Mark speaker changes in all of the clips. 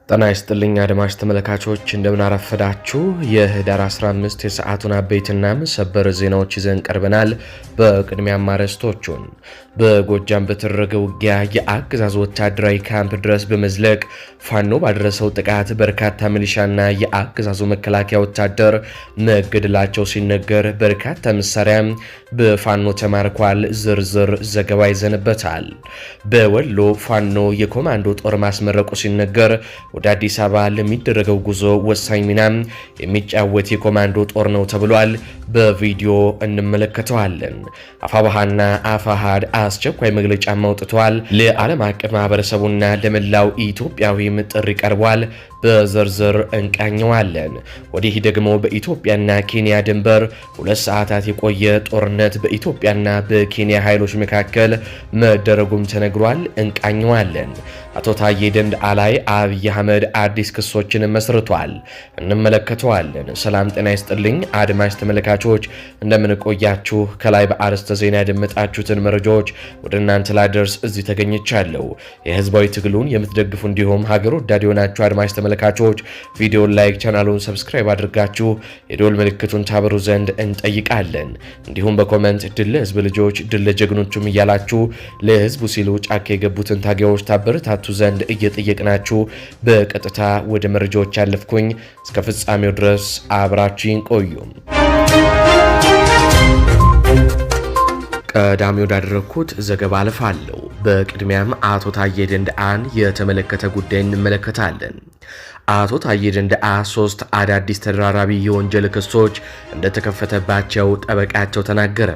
Speaker 1: ጤና ይስጥልኝ አድማጭ ተመልካቾች እንደምን አረፈዳችሁ። የህዳር 15 የሰዓቱን አበይትና ሰበር ዜናዎች ይዘን ቀርበናል። በቅድሚያም አርዕስቶቹን በጎጃም በተደረገ ውጊያ የአገዛዙ ወታደራዊ ካምፕ ድረስ በመዝለቅ ፋኖ ባደረሰው ጥቃት በርካታ ሚሊሻና የአገዛዙ መከላከያ ወታደር መገደላቸው ሲነገር በርካታ መሳሪያ በፋኖ ተማርኳል። ዝርዝር ዘገባ ይዘንበታል። በወሎ ፋኖ የኮማንዶ ጦር ማስመረቁ ሲነገር ወደ አዲስ አበባ ለሚደረገው ጉዞ ወሳኝ ሚና የሚጫወት የኮማንዶ ጦር ነው ተብሏል። በቪዲዮ እንመለከተዋለን። አፋባሃና አፋሃድ አስቸኳይ መግለጫ አውጥተዋል። ለዓለም አቀፍ ማህበረሰቡና ለመላው ኢትዮጵያዊም ጥሪ ቀርቧል። በዝርዝር እንቃኘዋለን። ወዲህ ደግሞ በኢትዮጵያና ኬንያ ድንበር 2 ሰዓታት የቆየ ጦርነት በኢትዮጵያና በኬንያ ኃይሎች መካከል መደረጉም ተነግሯል። እንቃኘዋለን። አቶ ታዬ ደንደዓ ላይ አብይ አህመድ አዲስ ክሶችን መስርቷል። እንመለከተዋለን። ሰላም ጤና ይስጥልኝ አድማጭ ተመልካቾች እንደምንቆያችሁ። ከላይ በአርዕስተ ዜና ያደመጣችሁትን መረጃዎች ወደ እናንተ ላደርስ እዚህ ተገኝቻለሁ። የህዝባዊ ትግሉን የምትደግፉ እንዲሁም ሀገር ወዳድ የሆናችሁ አድማጭ ተመልካቾች ቪዲዮን ላይክ፣ ቻናሉን ሰብስክራይብ አድርጋችሁ የደወል ምልክቱን ታበሩ ዘንድ እንጠይቃለን። እንዲሁም በኮሜንት ድል ለህዝብ ልጆች ድል ለጀግኖቹም እያላችሁ ለህዝቡ ሲሉ ጫካ የገቡትን ታጋዮች ታበረታቱ ዘንድ እየጠየቅናችሁ በቀጥታ ወደ መረጃዎች ያለፍኩኝ። እስከ ፍጻሜው ድረስ አብራችሁን ቆዩ። ቀዳሚ ወዳደረኩት ዘገባ አልፋለሁ። በቅድሚያም አቶ ታዬ ደንደዓን የተመለከተ ጉዳይ እንመለከታለን። አቶ ታዬ ደንደዓ 3 አዳዲስ ተደራራቢ የወንጀል ክሶች እንደተከፈተባቸው ጠበቃቸው ተናገረ።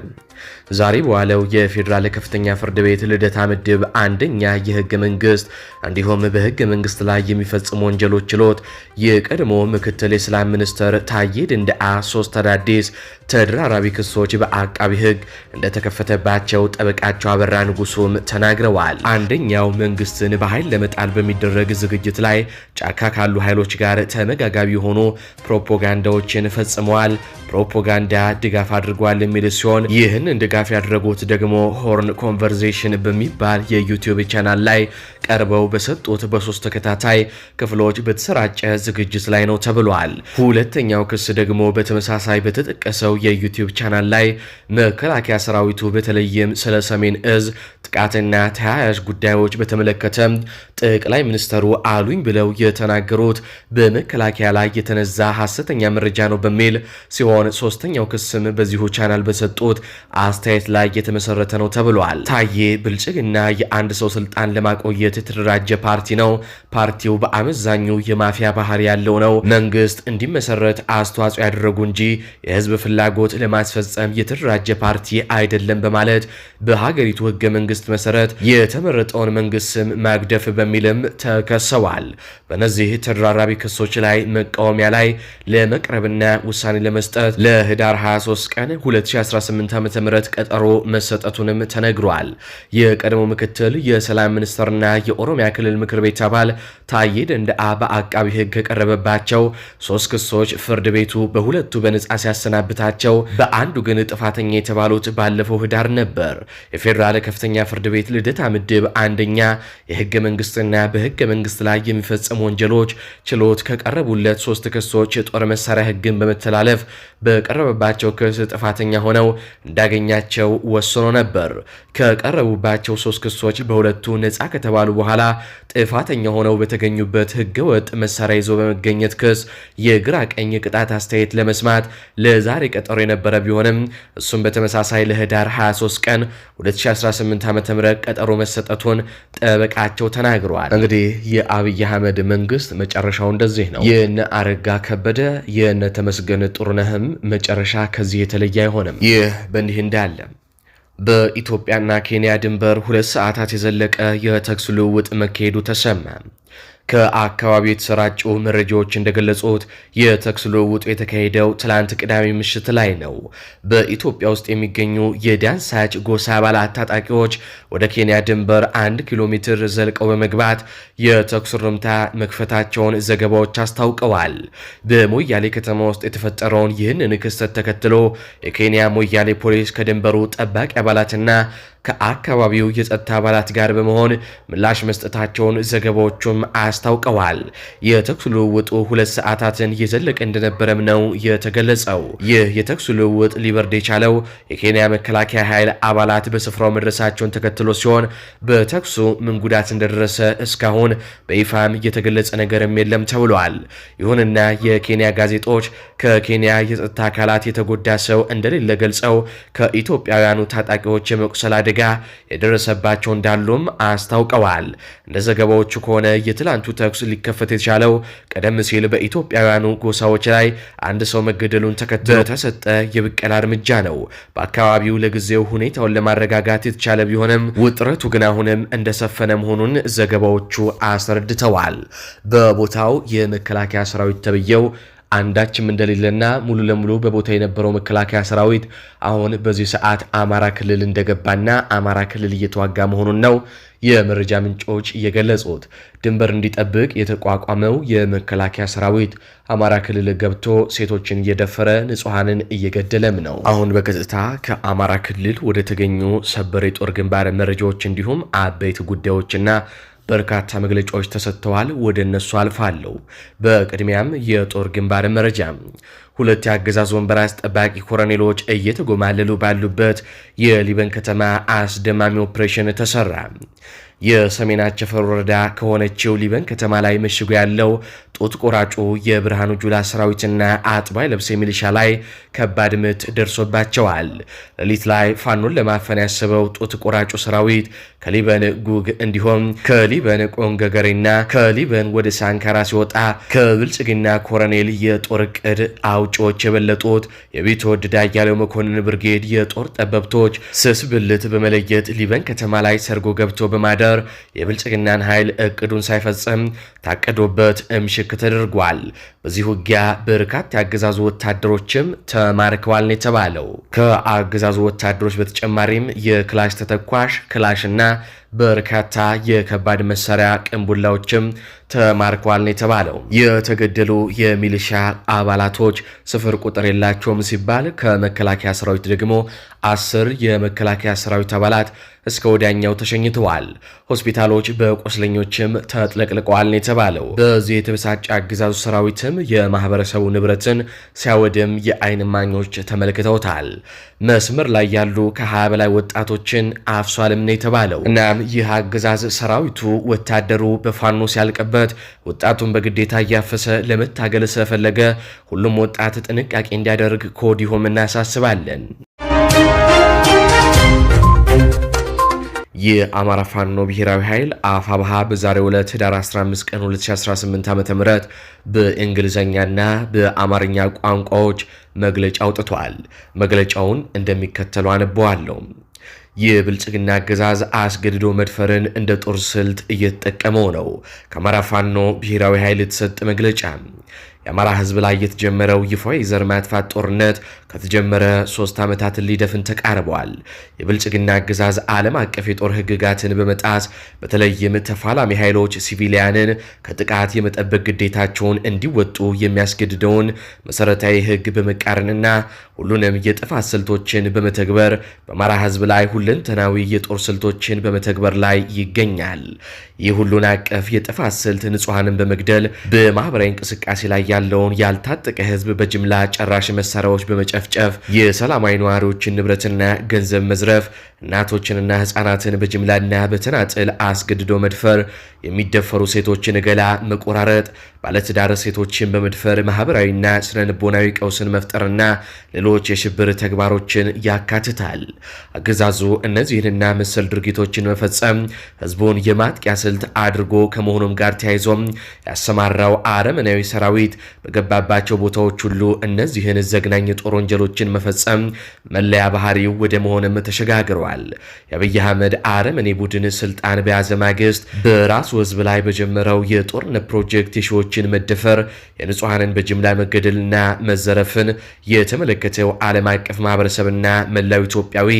Speaker 1: ዛሬ በዋለው የፌዴራል ከፍተኛ ፍርድ ቤት ልደታ ምድብ አንደኛ የህገ መንግስት እንዲሁም በህገ መንግስት ላይ የሚፈጽሙ ወንጀሎች ችሎት የቀድሞ ምክትል የሰላም ሚኒስትር ታዬ ደንደዓ 3 አዳዲስ ተደራራቢ ክሶች በአቃቢ ህግ እንደተከፈተባቸው ጠበቃቸው አበራ ንጉሱም ተናግረዋል። አንደኛው መንግስትን በኃይል ለመጣል በሚደረግ ዝግጅት ላይ ጫካ ካሉ ኃይሎች ጋር ተመጋጋቢ የሆኑ ፕሮፓጋንዳዎችን ፈጽመዋል፣ ፕሮፓጋንዳ ድጋፍ አድርጓል የሚል ሲሆን ይህን ድጋፍ ያደረጉት ደግሞ ሆርን ኮንቨርሴሽን በሚባል የዩቲዩብ ቻናል ላይ ቀርበው በሰጡት በ3 ተከታታይ ክፍሎች በተሰራጨ ዝግጅት ላይ ነው ተብሏል። ሁለተኛው ክስ ደግሞ በተመሳሳይ በተጠቀሰው የዩቲዩብ ቻናል ላይ መከላከያ ሰራዊቱ በተለይም ስለ ሰሜን እዝ ጥቃትና ተያያዥ ጉዳዮች በተመለከተ ጠቅላይ ሚኒስትሩ አሉኝ ብለው የተናገሩት በመከላከያ ላይ የተነዛ ሐሰተኛ መረጃ ነው በሚል ሲሆን ሶስተኛው ክስም በዚሁ ቻናል በሰጡት አስተያየት ላይ የተመሰረተ ነው ተብሏል። ታዬ ብልጽግና የአንድ ሰው ስልጣን ለማቆየት የተደራጀ ፓርቲ ነው። ፓርቲው በአመዛኙ የማፊያ ባህሪ ያለው ነው። መንግስት እንዲመሰረት አስተዋጽኦ ያደረጉ እንጂ የህዝብ ፍላጎት ለማስፈጸም የተደራጀ ፓርቲ አይደለም በማለት በሀገሪቱ ህገ መንግስት መሰረት የተመረጠውን መንግስት ስም ማግደፍ በሚልም ተከሰዋል። በእነዚህ ተደራራቢ ክሶች ላይ መቃወሚያ ላይ ለመቅረብና ውሳኔ ለመስጠት ለህዳር 23 ቀን 2018 ዓ.ም ቀጠሮ መሰጠቱንም ተነግሯል። የቀድሞ ምክትል የሰላም ሚኒስትርና የኦሮሚያ ክልል ምክር ቤት አባል ታዬ ደንደዓ በአቃቢ ህግ ከቀረበባቸው 3 ክሶች ፍርድ ቤቱ በሁለቱ በነጻ ሲያሰናብታቸው በአንዱ ግን ጥፋተኛ የተባሉት ባለፈው ህዳር ነበር። የፌዴራል ከፍተኛ ፍርድ ቤት ልደታ ምድብ አንደኛ የህገ መንግስትና በህገ መንግስት ላይ የሚፈጸሙ ወንጀሎች ችሎት ከቀረቡለት 3 ክሶች የጦር መሳሪያ ህግን በመተላለፍ በቀረበባቸው ክስ ጥፋተኛ ሆነው እንዳገኛቸው ወስኖ ነበር። ከቀረቡባቸው 3 ክሶች በሁለቱ ነጻ ከተባሉ በኋላ ጥፋተኛ ሆነው በተገኙበት ህገወጥ መሳሪያ ይዞ በመገኘት ክስ የግራ ቀኝ ቅጣት አስተያየት ለመስማት ለዛሬ ቀጠሮ የነበረ ቢሆንም እሱም በተመሳሳይ ለህዳር 23 ቀን 2018 ዓ.ም ቀጠሮ መሰጠቱን ጠበቃቸው ተናግረዋል። እንግዲህ የአብይ አህመድ መንግስት መጨረሻው እንደዚህ ነው። የነ አረጋ ከበደ የነ ተመስገን ጥሩነህም መጨረሻ ከዚህ የተለየ አይሆንም። ይህ በእንዲህ እንዳለ በኢትዮጵያና ኬንያ ድንበር 2 ሰዓታት የዘለቀ የተኩስ ልውውጥ መካሄዱ ተሰማ። ከአካባቢው የተሰራጩ መረጃዎች እንደገለጹት የተኩስ ልውውጡ የተካሄደው ትላንት ቅዳሜ ምሽት ላይ ነው። በኢትዮጵያ ውስጥ የሚገኙ የዳንሳች ጎሳ አባላት ታጣቂዎች ወደ ኬንያ ድንበር 1 ኪሎ ሜትር ዘልቀው በመግባት የተኩስ ርምታ መክፈታቸውን ዘገባዎች አስታውቀዋል። በሞያሌ ከተማ ውስጥ የተፈጠረውን ይህንን ክስተት ተከትሎ የኬንያ ሞያሌ ፖሊስ ከድንበሩ ጠባቂ አባላትና ከአካባቢው የጸጥታ አባላት ጋር በመሆን ምላሽ መስጠታቸውን ዘገባዎቹም አስታውቀዋል። የተኩስ ልውውጡ 2 ሰዓታትን የዘለቀ እንደነበረም ነው የተገለጸው። ይህ የተኩስ ልውውጥ ሊበርድ የቻለው የኬንያ መከላከያ ኃይል አባላት በስፍራው መድረሳቸውን ተከትሎ ሲሆን በተኩሱ ምን ጉዳት እንደደረሰ እስካሁን በይፋም የተገለጸ ነገርም የለም ተብሏል። ይሁንና የኬንያ ጋዜጦች ከኬንያ የጸጥታ አካላት የተጎዳ ሰው እንደሌለ ገልጸው ከኢትዮጵያውያኑ ታጣቂዎች የመቁሰል አደጋ የደረሰባቸው እንዳሉም አስታውቀዋል። እንደ ዘገባዎቹ ከሆነ የትላንቱ ተኩስ ሊከፈት የቻለው ቀደም ሲል በኢትዮጵያውያኑ ጎሳዎች ላይ አንድ ሰው መገደሉን ተከትሎ በተሰጠ የብቀላ እርምጃ ነው። በአካባቢው ለጊዜው ሁኔታውን ለማረጋጋት የተቻለ ቢሆንም ውጥረቱ ግን አሁንም እንደሰፈነ መሆኑን ዘገባዎቹ አስረድተዋል። በቦታው የመከላከያ ሰራዊት ተብየው አንዳችም እንደሌለና ሙሉ ለሙሉ በቦታ የነበረው መከላከያ ሰራዊት አሁን በዚህ ሰዓት አማራ ክልል እንደገባና አማራ ክልል እየተዋጋ መሆኑን ነው የመረጃ ምንጮች እየገለጹት። ድንበር እንዲጠብቅ የተቋቋመው የመከላከያ ሰራዊት አማራ ክልል ገብቶ ሴቶችን እየደፈረ ንጹሐንን እየገደለም ነው። አሁን በቀጥታ ከአማራ ክልል ወደ ተገኙ ሰበር የጦር ግንባር መረጃዎች እንዲሁም አበይት ጉዳዮችና በርካታ መግለጫዎች ተሰጥተዋል። ወደ እነሱ አልፋለሁ። በቅድሚያም የጦር ግንባር መረጃ 2 የአገዛዝ ወንበር አስጠባቂ ኮሎኔሎች እየተጎማለሉ ባሉበት የሊበን ከተማ አስደማሚ ኦፕሬሽን ተሰራ። የሰሜን አቸፈር ወረዳ ከሆነችው ሊበን ከተማ ላይ መሽጎ ያለው ጡት ቆራጩ የብርሃኑ ጁላ ሰራዊትና አጥባይ ለብሰ ሚሊሻ ላይ ከባድ ምት ደርሶባቸዋል። ሌሊት ላይ ፋኖን ለማፈን ያሰበው ጡት ቆራጩ ሰራዊት ከሊበን ጉግ እንዲሁም ከሊበን ቆንገገሬና ከሊበን ወደ ሳንካራ ሲወጣ ከብልጽግና ኮሎኔል የጦር ቅድ አውጪዎች የበለጡት የቢትወደድ አያሌው መኮንን ብርጌድ የጦር ጠበብቶች ስስ ብልት በመለየት ሊበን ከተማ ላይ ሰርጎ ገብቶ በማደር የብልጽግናን ኃይል እቅዱን ሳይፈጽም ታቀዶበት እምሽክ ተደርጓል። በዚህ ውጊያ በርካታ የአገዛዙ ወታደሮችም ተማርከዋል ነው የተባለው። ከአገዛዙ ወታደሮች በተጨማሪም የክላሽ ተተኳሽ ክላሽና በርካታ የከባድ መሳሪያ ቅንቡላዎችም ተማርከዋል ነው የተባለው። የተገደሉ የሚሊሻ አባላቶች ስፍር ቁጥር የላቸውም ሲባል ከመከላከያ ሰራዊት ደግሞ 10 የመከላከያ ሰራዊት አባላት እስከ ወዲያኛው ተሸኝተዋል። ሆስፒታሎች በቁስለኞችም ተጥለቅልቀዋል ነው የተባለው። በዚህ የተበሳጨ አገዛዙ ሰራዊትም የማህበረሰቡ ንብረትን ሲያወድም የአይን ማኞች ተመልክተውታል። መስመር ላይ ያሉ ከ20 በላይ ወጣቶችን አፍሷልም ነው የተባለው። እናም ይህ አገዛዝ ሰራዊቱ ወታደሩ በፋኖ ሲያልቅበት ወጣቱን በግዴታ እያፈሰ ለመታገል ስለፈለገ ሁሉም ወጣት ጥንቃቄ እንዲያደርግ ከወዲሁም እናሳስባለን። የአማራ ፋኖ ብሔራዊ ኃይል አፋብሃ በዛሬው ዕለት ህዳር 15 ቀን 2018 ዓ.ም በእንግሊዝኛና በአማርኛ ቋንቋዎች መግለጫ አውጥቷል። መግለጫውን እንደሚከተለው አነበዋለሁ። የብልጽግና አገዛዝ አስገድዶ መድፈርን እንደ ጦር ስልት እየተጠቀመው ነው። ከአማራ ፋኖ ብሔራዊ ኃይል የተሰጠ መግለጫ። የአማራ ህዝብ ላይ የተጀመረው ይፋዊ የዘር ማጥፋት ጦርነት ከተጀመረ 3 ዓመታትን ሊደፍን ተቃርበዋል። የብልጽግና አገዛዝ ዓለም አቀፍ የጦር ህግጋትን በመጣስ በተለይም ተፋላሚ ኃይሎች ሲቪሊያንን ከጥቃት የመጠበቅ ግዴታቸውን እንዲወጡ የሚያስገድደውን መሰረታዊ ህግ በመቃረንና ሁሉንም የጥፋት ስልቶችን በመተግበር በአማራ ህዝብ ላይ ሁለንተናዊ የጦር ስልቶችን በመተግበር ላይ ይገኛል። ይህ ሁሉን አቀፍ የጥፋት ስልት ንጹሐንን በመግደል በማህበራዊ እንቅስቃሴ ላይ ያለውን ያልታጠቀ ህዝብ በጅምላ ጨራሽ መሳሪያዎች በመጨፍጨፍ የሰላማዊ ነዋሪዎችን ንብረትና ገንዘብ መዝረፍ፣ እናቶችንና ህፃናትን በጅምላና በተናጥል አስገድዶ መድፈር፣ የሚደፈሩ ሴቶችን ገላ መቆራረጥ፣ ባለትዳር ሴቶችን በመድፈር ማህበራዊና ስነልቦናዊ ቀውስን መፍጠርና ሌሎች የሽብር ተግባሮችን ያካትታል። አገዛዙ እነዚህንና መሰል ድርጊቶችን መፈጸም ህዝቡን የማጥቂያ ስልት አድርጎ ከመሆኑም ጋር ተያይዞም ያሰማራው አረመናዊ ሰራዊት በገባባቸው ቦታዎች ሁሉ እነዚህን ዘግናኝ የጦር ወንጀሎችን መፈጸም መለያ ባህሪው ወደ መሆንም ተሸጋግረዋል። የአብይ አህመድ አረመኔ ቡድን ስልጣን በያዘ ማግስት በራሱ ህዝብ ላይ በጀመረው የጦርነት ፕሮጀክት የሺዎችን መደፈር፣ የንጹሐንን በጅምላ መገደልና መዘረፍን የተመለከተው ዓለም አቀፍ ማህበረሰብና መላው ኢትዮጵያዊ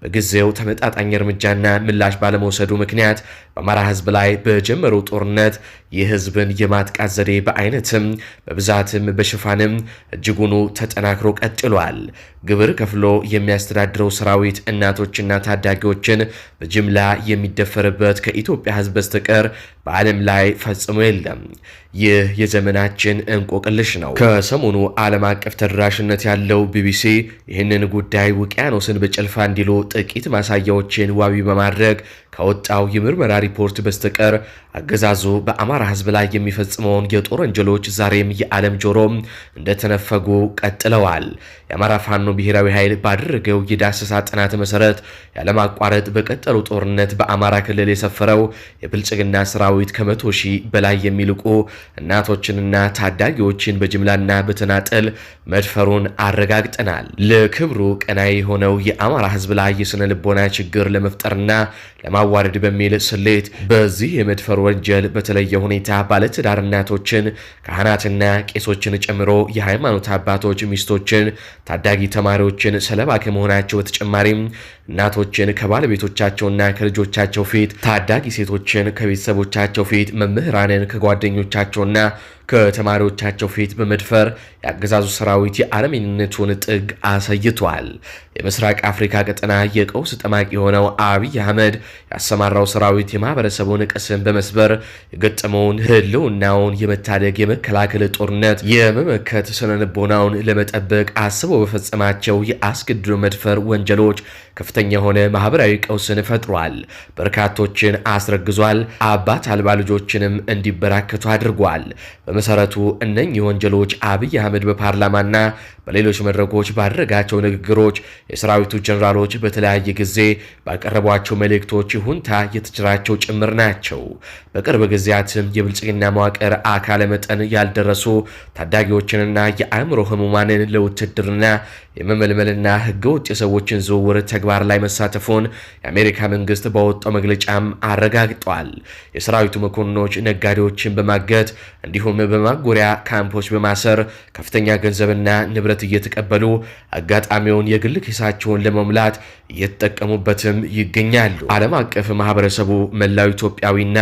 Speaker 1: በጊዜው ተመጣጣኝ እርምጃና ምላሽ ባለመውሰዱ ምክንያት በአማራ ህዝብ ላይ በጀመረው ጦርነት የህዝብን የማጥቃት ዘዴ በአይነትም በብዛትም በሽፋንም እጅጉኑ ተጠናክሮ ቀጥሏል። ግብር ከፍሎ የሚያስተዳድረው ሰራዊት እናቶችና ታዳጊዎችን በጅምላ የሚደፈርበት ከኢትዮጵያ ሕዝብ በስተቀር በዓለም ላይ ፈጽሞ የለም። ይህ የዘመናችን እንቆቅልሽ ነው። ከሰሞኑ ዓለም አቀፍ ተደራሽነት ያለው ቢቢሲ ይህንን ጉዳይ ውቅያኖስን በጭልፋ እንዲሉ ጥቂት ማሳያዎችን ዋቢ በማድረግ ከወጣው የምርመራ ሪፖርት በስተቀር አገዛዙ በአማራ ሕዝብ ላይ የሚፈጽመውን የጦር ወንጀሎች ዛሬም የዓለም ጆሮም እንደተነፈጉ ቀጥለዋል። የአማራ ፋኖ ብሔራዊ ኃይል ባደረገው የዳሰሳ ጥናት መሰረት ያለማቋረጥ በቀጠሉ ጦርነት በአማራ ክልል የሰፈረው የብልጽግና ሰራዊት ከ100 ሺህ በላይ የሚልቁ እናቶችንና ታዳጊዎችን በጅምላና በተናጠል መድፈሩን አረጋግጠናል። ለክብሩ ቀናይ የሆነው የአማራ ሕዝብ ላይ የስነ ልቦና ችግር ለመፍጠርና ለማዋረድ በሚል ስሌት በዚህ የመድፈር ወንጀል በተለየ ሁኔታ ባለትዳር እናቶችን፣ ካህናትና ቄሶችን ጨምሮ የሃይማኖት አባቶች ሚስቶችን፣ ታዳጊ ተማሪዎችን ሰለባ ከመሆናቸው በተጨማሪም እናቶችን ከባለቤቶቻቸውና ከልጆቻቸው ፊት፣ ታዳጊ ሴቶችን ከቤተሰቦቻቸው ፊት፣ መምህራንን ከጓደኞቻቸውና ከተማሪዎቻቸው ፊት በመድፈር የአገዛዙ ሰራዊት የአረመኔነቱን ጥግ አሳይቷል። የምስራቅ አፍሪካ ቀጠና የቀውስ ጠማቂ የሆነው አብይ አህመድ ያሰማራው ሰራዊት የማህበረሰቡን ቅስም በመስበር የገጠመውን ህልውናውን የመታደግ የመከላከል ጦርነት የመመከት ስነልቦናውን ለመጠበቅ አስበው በፈጸማቸው የአስገድዶ መድፈር ወንጀሎች ከፍተኛ የሆነ ማህበራዊ ቀውስን ፈጥሯል። በርካቶችን አስረግዟል። አባት አልባ ልጆችንም እንዲበራከቱ አድርጓል። በመሰረቱ እነኚህ ወንጀሎች አብይ አህመድ በፓርላማና በሌሎች መድረኮች ባደረጋቸው ንግግሮች የሰራዊቱ ጀነራሎች በተለያየ ጊዜ ባቀረቧቸው መልእክቶች ይሁንታ የተቸራቸው ጭምር ናቸው። በቅርብ ጊዜያትም የብልጽግና መዋቅር አካለ መጠን ያልደረሱ ታዳጊዎችንና የአእምሮ ህሙማንን ለውትድርና የመመልመልና ህገወጥ የሰዎችን ዝውውር ተግባር ላይ መሳተፉን የአሜሪካ መንግስት ባወጣው መግለጫም አረጋግጧል። የሰራዊቱ መኮንኖች ነጋዴዎችን በማገት እንዲሁም በማጎሪያ ካምፖች በማሰር ከፍተኛ ገንዘብና ንብረት እየተቀበሉ አጋጣሚውን የግል ኪሳቸውን ለመሙላት እየተጠቀሙበትም ይገኛሉ። ዓለም አቀፍ ማህበረሰቡ መላው ኢትዮጵያዊና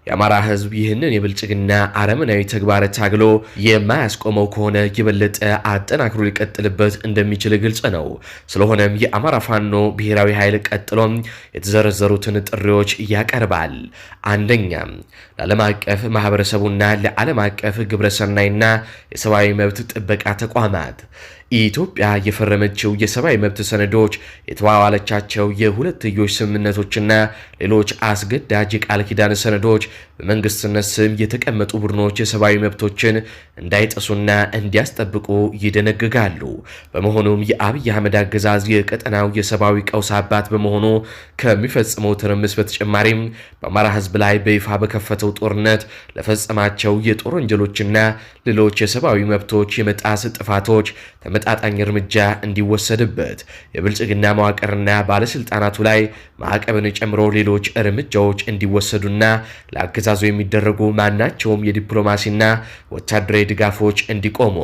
Speaker 1: የአማራ ህዝብ ይህንን የብልጽግና አረመናዊ ተግባር ታግሎ የማያስቆመው ከሆነ የበለጠ አጠናክሮ ሊቀጥልበት እንደሚችል ግልጽ ነው። ስለሆነም የአማራ ፋኖ ብሔራዊ ኃይል ቀጥሎም የተዘረዘሩትን ጥሪዎች ያቀርባል። አንደኛ፣ ለዓለም አቀፍ ማህበረሰቡና ለዓለም አቀፍ ግብረሰናይና የሰብአዊ መብት ጥበቃ ተቋማት ኢትዮጵያ የፈረመችው የሰብአዊ መብት ሰነዶች፣ የተዋዋለቻቸው የሁለትዮሽ ስምምነቶችና ሌሎች አስገዳጅ የቃል ኪዳን ሰነዶች በመንግስትነት ስም የተቀመጡ ቡድኖች የሰብአዊ መብቶችን እንዳይጠሱና እንዲያስጠብቁ ይደነግጋሉ። በመሆኑም የአብይ አህመድ አገዛዝ የቀጠናው የሰብአዊ ቀውስ አባት በመሆኑ ከሚፈጽመው ትርምስ በተጨማሪም በአማራ ህዝብ ላይ በይፋ በከፈተው ጦርነት ለፈጸማቸው የጦር ወንጀሎችና ሌሎች የሰብአዊ መብቶች የመጣስ ጥፋቶች ተመጣጣኝ እርምጃ እንዲወሰድበት የብልጽግና መዋቅርና ባለስልጣናቱ ላይ ማዕቀብን ጨምሮ ሌሎች እርምጃዎች እንዲወሰዱና ለአገዛዙ የሚደረጉ ማናቸውም የዲፕሎማሲና ወታደራዊ ድጋፎች እንዲቆሙ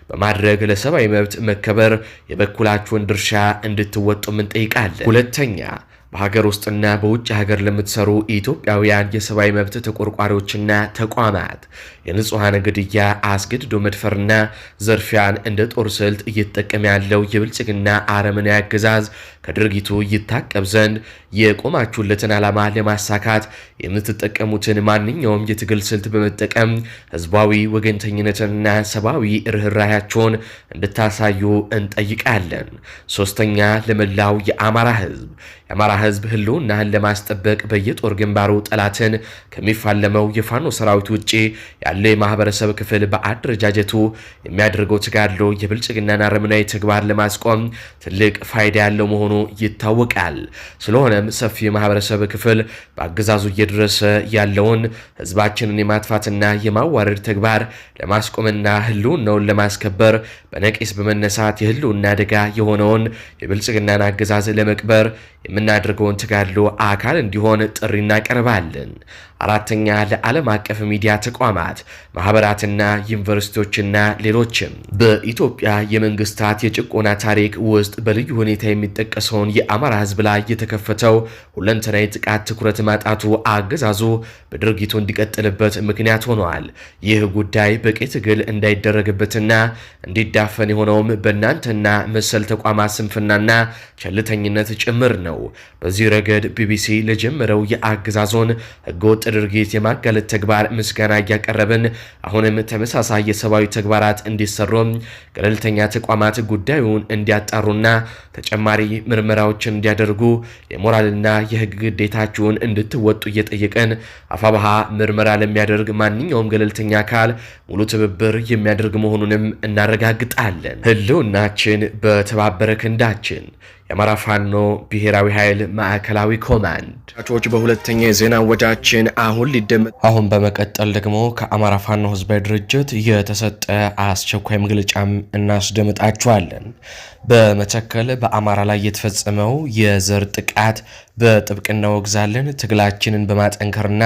Speaker 1: በማድረግ ለሰብአዊ መብት መከበር የበኩላችሁን ድርሻ እንድትወጡም እንጠይቃለን። ሁለተኛ፣ በሀገር ውስጥና በውጭ ሀገር ለምትሰሩ ኢትዮጵያውያን የሰብአዊ መብት ተቆርቋሪዎችና ተቋማት የንጹሐን ግድያ፣ አስገድዶ መድፈርና ዘርፊያን እንደ ጦር ስልት እየተጠቀመ ያለው የብልጽግና አረመኔያዊ አገዛዝ ከድርጊቱ ይታቀብ ዘንድ የቆማችሁለትን ዓላማ ለማሳካት የምትጠቀሙትን ማንኛውም የትግል ስልት በመጠቀም ህዝባዊ ወገንተኝነትንና ሰብአዊ ርኅራኄያችሁን እንድታሳዩ እንጠይቃለን። ሶስተኛ፣ ለመላው የአማራ ህዝብ ህልውናህን ለማስጠበቅ በየጦር ግንባሩ ጠላትን ከሚፋለመው የፋኖ ሰራዊት ውጭ ያለው የማህበረሰብ ክፍል በአደረጃጀቱ የሚያደርገው ተጋድሎ የብልጽግናን አረመናዊ ተግባር ለማስቆም ትልቅ ፋይዳ ያለው መሆኑ ይታወቃል። ስለሆነም ሰፊ የማህበረሰብ ክፍል በአገዛዙ እየደረሰ ያለውን ህዝባችንን የማጥፋትና የማዋረድ ተግባር ለማስቆምና ህልውናውን ለማስከበር በነቂስ በመነሳት የህልውና አደጋ የሆነውን የብልጽግናን አገዛዝ ለመቅበር የምናደርገውን ተጋድሎ አካል እንዲሆን ጥሪ እናቀርባለን። አራተኛ፣ ለዓለም አቀፍ ሚዲያ ተቋማት፣ ማህበራትና ዩኒቨርሲቲዎችና ሌሎችም በኢትዮጵያ የመንግስታት የጭቆና ታሪክ ውስጥ በልዩ ሁኔታ የሚጠቀሱ የሚንቀሳቀሰውን የአማራ ህዝብ ላይ የተከፈተው ሁለንተናዊ ጥቃት ትኩረት ማጣቱ አገዛዙ በድርጊቱ እንዲቀጥልበት ምክንያት ሆኗል። ይህ ጉዳይ በቂ ትግል እንዳይደረግበትና እንዲዳፈን የሆነውም በእናንተና መሰል ተቋማት ስንፍናና ቸልተኝነት ጭምር ነው። በዚህ ረገድ ቢቢሲ ለጀመረው የአገዛዞን ህገወጥ ድርጊት የማጋለጥ ተግባር ምስጋና እያቀረብን አሁንም ተመሳሳይ የሰብአዊ ተግባራት እንዲሰሩም ገለልተኛ ተቋማት ጉዳዩን እንዲያጣሩና ተጨማሪ ምርመራዎችን እንዲያደርጉ የሞራልና የህግ ግዴታችሁን እንድትወጡ እየጠየቀን አፋባሃ ምርመራ ለሚያደርግ ማንኛውም ገለልተኛ አካል ሙሉ ትብብር የሚያደርግ መሆኑንም እናረጋግጣለን። ህልውናችን በተባበረ ክንዳችን። የአማራ ፋኖ ብሔራዊ ኃይል ማዕከላዊ ኮማንድ ቻቾች በሁለተኛ የዜና ወጃችን አሁን በመቀጠል ደግሞ ከአማራ ፋኖ ህዝባዊ ድርጅት የተሰጠ አስቸኳይ መግለጫም እናስደምጣችኋለን። በመተከል በአማራ ላይ የተፈጸመው የዘር ጥቃት በጥብቅ እናወግዛለን፣ ትግላችንን በማጠንከርና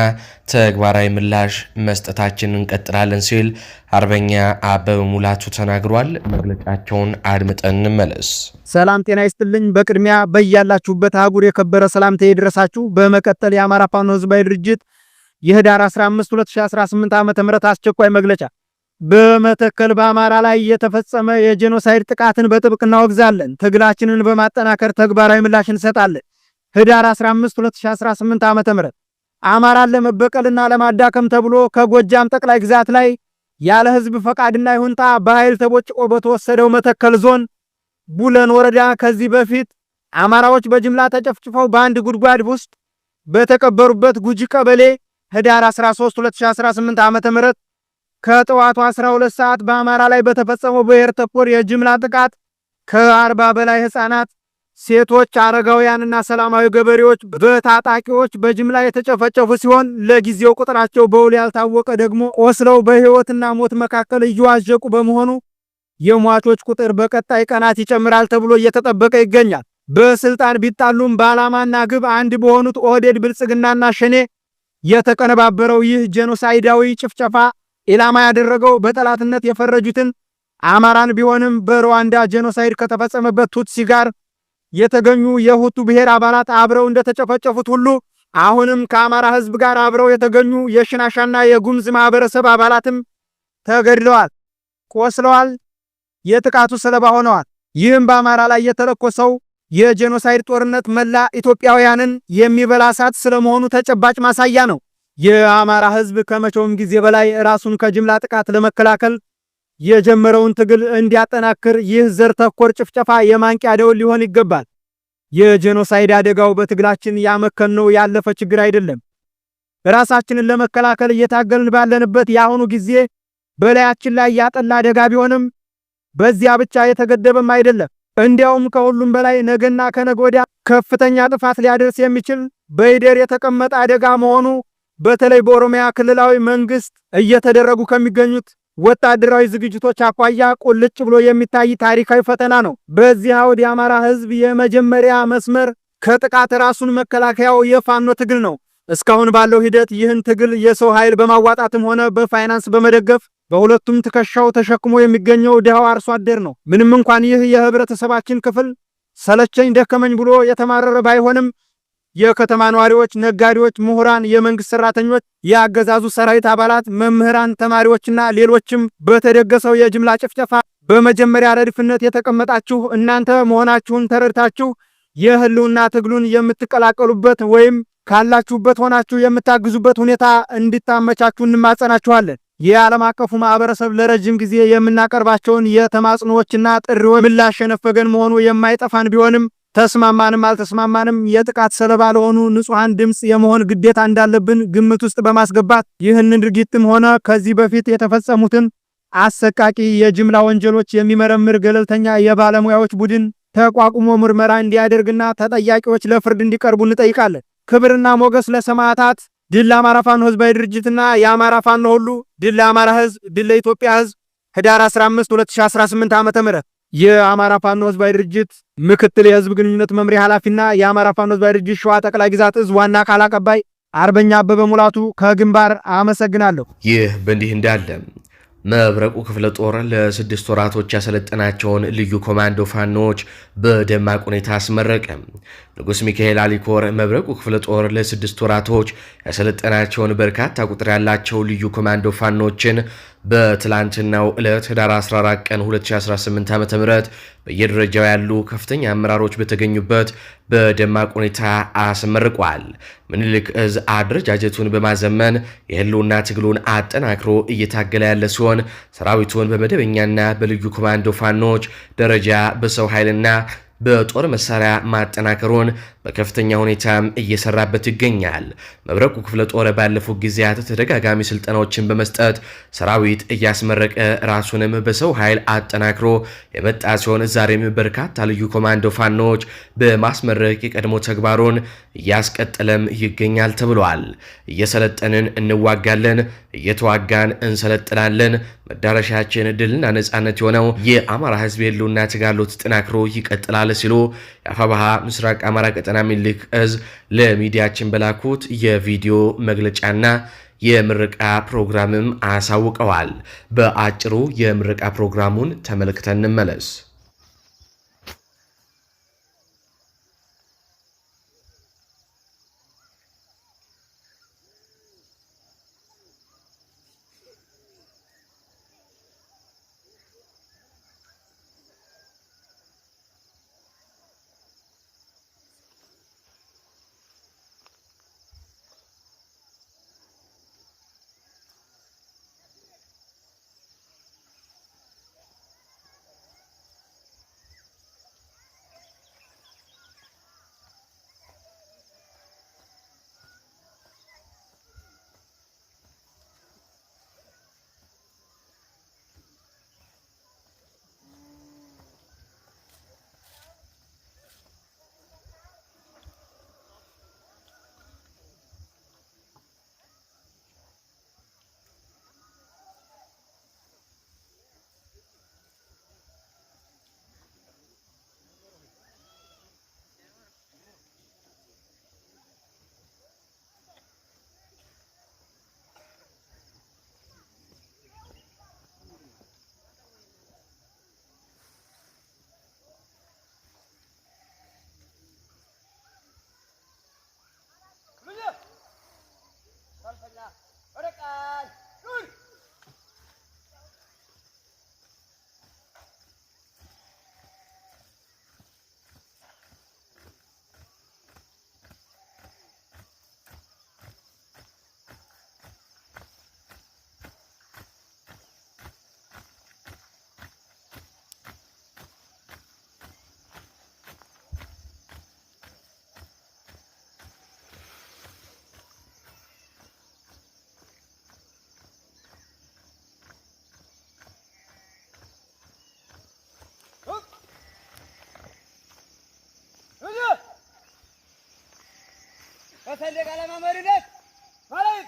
Speaker 1: ተግባራዊ ምላሽ መስጠታችንን እንቀጥላለን ሲል አርበኛ አበበ ሙላቱ ተናግሯል። መግለጫቸውን አድምጠን እንመለስ።
Speaker 2: ሰላም ጤና ይስጥልኝ። በቅድሚያ በያላችሁበት አህጉር የከበረ ሰላምታ ይድረሳችሁ። በመቀጠል የአማራ ፋኖ ህዝባዊ ድርጅት የህዳር 15 2018 ዓ.ም አስቸኳይ መግለጫ። በመተከል በአማራ ላይ የተፈጸመ የጄኖሳይድ ጥቃትን በጥብቅ እናወግዛለን፣ ትግላችንን በማጠናከር ተግባራዊ ምላሽ እንሰጣለን። ህዳር 15 2018 ዓ.ም አማራን ለመበቀልና ለማዳከም ተብሎ ከጎጃም ጠቅላይ ግዛት ላይ ያለ ህዝብ ፈቃድና ይሁንታ በኃይል ተቦጭቆ በተወሰደው መተከል ዞን ቡለን ወረዳ ከዚህ በፊት አማራዎች በጅምላ ተጨፍጭፈው በአንድ ጉድጓድ ውስጥ በተቀበሩበት ጉጂ ቀበሌ ህዳር 13 2018 ዓ.ም ከጠዋቱ 12 ሰዓት በአማራ ላይ በተፈጸመው ብሔር ተኮር የጅምላ ጥቃት ከ40 በላይ ህፃናት፣ ሴቶች፣ አረጋውያንና ሰላማዊ ገበሬዎች በታጣቂዎች በጅምላ የተጨፈጨፉ ሲሆን ለጊዜው ቁጥራቸው በውል ያልታወቀ ደግሞ ቆስለው በህይወትና ሞት መካከል እየዋዠቁ በመሆኑ የሟቾች ቁጥር በቀጣይ ቀናት ይጨምራል ተብሎ እየተጠበቀ ይገኛል። በስልጣን ቢጣሉም በዓላማና ግብ አንድ በሆኑት ኦህዴድ ብልጽግናና ሸኔ የተቀነባበረው ይህ ጄኖሳይዳዊ ጭፍጨፋ ኢላማ ያደረገው በጠላትነት የፈረጁትን አማራን ቢሆንም በሩዋንዳ ጄኖሳይድ ከተፈጸመበት ቱትሲ ጋር የተገኙ የሁቱ ብሔር አባላት አብረው እንደተጨፈጨፉት ሁሉ አሁንም ከአማራ ህዝብ ጋር አብረው የተገኙ የሽናሻና የጉምዝ ማህበረሰብ አባላትም ተገድለዋል፣ ቆስለዋል፣ የጥቃቱ ሰለባ ሆነዋል። ይህም በአማራ ላይ የተለኮሰው የጄኖሳይድ ጦርነት መላ ኢትዮጵያውያንን የሚበላ እሳት ስለመሆኑ ተጨባጭ ማሳያ ነው። የአማራ ህዝብ ከመቼውም ጊዜ በላይ ራሱን ከጅምላ ጥቃት ለመከላከል የጀመረውን ትግል እንዲያጠናክር ይህ ዘር ተኮር ጭፍጨፋ የማንቂያ ደወል ሊሆን ይገባል። የጄኖሳይድ አደጋው በትግላችን ያመከነው ያለፈ ችግር አይደለም። ራሳችንን ለመከላከል እየታገልን ባለንበት የአሁኑ ጊዜ በላያችን ላይ ያጠላ አደጋ ቢሆንም በዚያ ብቻ የተገደበም አይደለም። እንዲያውም ከሁሉም በላይ ነገና ከነገ ወዲያ ከፍተኛ ጥፋት ሊያደርስ የሚችል በይደር የተቀመጠ አደጋ መሆኑ በተለይ በኦሮሚያ ክልላዊ መንግስት እየተደረጉ ከሚገኙት ወታደራዊ ዝግጅቶች አኳያ ቁልጭ ብሎ የሚታይ ታሪካዊ ፈተና ነው። በዚህ አውድ የአማራ ህዝብ የመጀመሪያ መስመር ከጥቃት ራሱን መከላከያው የፋኖ ትግል ነው። እስካሁን ባለው ሂደት ይህን ትግል የሰው ኃይል በማዋጣትም ሆነ በፋይናንስ በመደገፍ በሁለቱም ትከሻው ተሸክሞ የሚገኘው ድሃው አርሶ አደር ነው። ምንም እንኳን ይህ የህብረተሰባችን ክፍል ሰለቸኝ ደከመኝ ብሎ የተማረረ ባይሆንም የከተማ ነዋሪዎች፣ ነጋዴዎች፣ ምሁራን፣ የመንግስት ሰራተኞች፣ የአገዛዙ ሰራዊት አባላት፣ መምህራን፣ ተማሪዎችና ሌሎችም በተደገሰው የጅምላ ጭፍጨፋ በመጀመሪያ ረድፍነት የተቀመጣችሁ እናንተ መሆናችሁን ተረድታችሁ የህልውና ትግሉን የምትቀላቀሉበት ወይም ካላችሁበት ሆናችሁ የምታግዙበት ሁኔታ እንድታመቻቹ እንማጸናችኋለን። የዓለም አቀፉ ማህበረሰብ ለረጅም ጊዜ የምናቀርባቸውን የተማጽኖዎችና ጥሪዎች ምላሽ የነፈገን መሆኑ የማይጠፋን ቢሆንም ተስማማንም አልተስማማንም የጥቃት ሰለባ ለሆኑ ንጹሃን ድምጽ የመሆን ግዴታ እንዳለብን ግምት ውስጥ በማስገባት ይህንን ድርጊትም ሆነ ከዚህ በፊት የተፈጸሙትን አሰቃቂ የጅምላ ወንጀሎች የሚመረምር ገለልተኛ የባለሙያዎች ቡድን ተቋቁሞ ምርመራ እንዲያደርግና ተጠያቂዎች ለፍርድ እንዲቀርቡ እንጠይቃለን። ክብርና ሞገስ ለሰማዕታት። ድል ለአማራ ፋኖ ህዝባዊ ድርጅትና የአማራ ፋኖ ሁሉ። ድል ለአማራ ህዝብ፣ ድል ለኢትዮጵያ ህዝብ። ህዳር 15 2018 ዓ.ም የአማራ ፋኖ ህዝባዊ ድርጅት ምክትል የህዝብ ግንኙነት መምሪያ ኃላፊና የአማራ ፋኖ ህዝባዊ ድርጅት ሸዋ ጠቅላይ ግዛት እዝ ዋና ቃል አቀባይ አርበኛ አበበ ሙላቱ ከግንባር አመሰግናለሁ።
Speaker 1: ይህ በእንዲህ እንዳለ መብረቁ ክፍለ ጦር ለ6 ወራቶች ያሰለጠናቸውን ልዩ ኮማንዶ ፋኖች በደማቅ ሁኔታ አስመረቀ። ንጉስ ሚካኤል አሊኮር መብረቁ ክፍለ ጦር ለ6 ወራቶች ያሰለጠናቸውን በርካታ ቁጥር ያላቸው ልዩ ኮማንዶ ፋኖችን በትላንትናው ዕለት ህዳር 14 ቀን 2018 ዓ.ም በየደረጃው ያሉ ከፍተኛ አመራሮች በተገኙበት በደማቅ ሁኔታ አስመርቋል። ምኒልክ እዝ አደረጃጀቱን በማዘመን የህልውና ትግሉን አጠናክሮ እየታገለ ያለ ሲሆን ሰራዊቱን በመደበኛና በልዩ ኮማንዶ ፋኖች ደረጃ በሰው ኃይልና በጦር መሳሪያ ማጠናከሩን በከፍተኛ ሁኔታም እየሰራበት ይገኛል። መብረቁ ክፍለ ጦር ባለፉት ጊዜያት ተደጋጋሚ ስልጠናዎችን በመስጠት ሰራዊት እያስመረቀ ራሱንም በሰው ኃይል አጠናክሮ የመጣ ሲሆን ዛሬም በርካታ ልዩ ኮማንዶ ፋኖች በማስመረቅ የቀድሞ ተግባሩን እያስቀጠለም ይገኛል ተብሏል። እየሰለጠንን እንዋጋለን፣ እየተዋጋን እንሰለጥናለን። መዳረሻችን ድልና ነጻነት የሆነው የአማራ ህዝብ የህልውና ተጋድሎ ተጠናክሮ ይቀጥላል ሲሉ የአፋባሃ ምስራቅ አማራ ቀጠና ሚኒልክ እዝ ለሚዲያችን በላኩት የቪዲዮ መግለጫና የምረቃ ፕሮግራምም አሳውቀዋል። በአጭሩ የምረቃ ፕሮግራሙን ተመልክተን እንመለስ።
Speaker 3: በሰንደቅ ዓላማ መሪነት ማለት